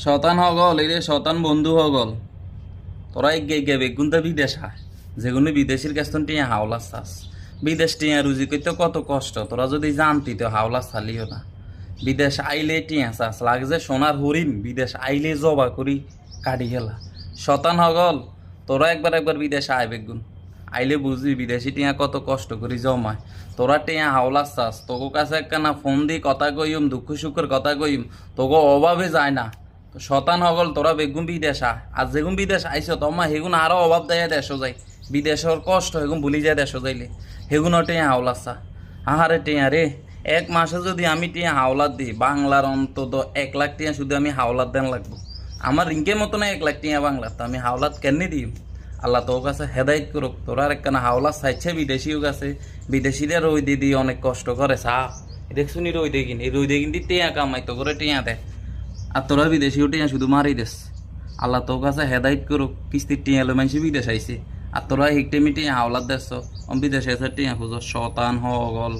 শতান হগল এই রে শতান বন্ধু হগল তোরা এগে গে বেগুনটা বিদেশ আয় যেগুলো বিদেশির কাছ থেকে টিয়া হাওলা চাস বিদেশ টিয়া রুজি করতে কত কষ্ট তোরা যদি জানতি তো হাওলা চালিও না বিদেশ আইলে টিয়া চাস লাগে যে সোনার হরিণ বিদেশ আইলে জবা করি কাটি খেলা শতান হগল তোরা একবার একবার বিদেশ আয় বেগুন আইলে বুঝবি বিদেশি টিয়া কত কষ্ট করি জমায় তোরা টিয়া হাওলা চাস তোকে কাছে একখানা ফোন দি কথা কইম দুঃখ সুখের কথা কইম তোকে অভাবে যায় না তো শতান হগল তোরা বেগুন বিদেশ আয় আর যেগুন বিদেশ আইস তোমা হেগুন আরো অভাব দেয় দেশও যাই বিদেশের কষ্ট হেগুন ভুলি যায় দেশও যাইলে হেগুনও টিয়া হাওলা চা আহারে টিয়া রে এক মাসে যদি আমি টিয়া হাওলাত দিই বাংলার অন্তত 1 লাখ টিয়া শুধু আমি হাওলাত দেন লাগবো আমার রিঙ্কের মতো না 1 লাখ টিয়া বাংলার তো আমি হাওলাত কেননি দিই আল্লাহ তোর কাছে হেদায়ত করুক তোরা আর একখানা হাওলাত চাইছে বিদেশিও কাছে বিদেশিরা রই দিদি অনেক কষ্ট করে চা দেখছুনি রই দেখিন এই রই দেখিন দি টিয়া কামাই তো করে টিয়া দেয় আর তোরা বিদেশিও টিয়া শুধু মারি দেস আল্লাহ তোর কাছে হেদায়ত করুক কিস্তির টিয়া এলো মানুষ বিদেশ আইছে আর তোরা হিকটেমি টিয়া হাওলাত দেশ বিদেশে এসে টিয়া খুঁজো শতান হগল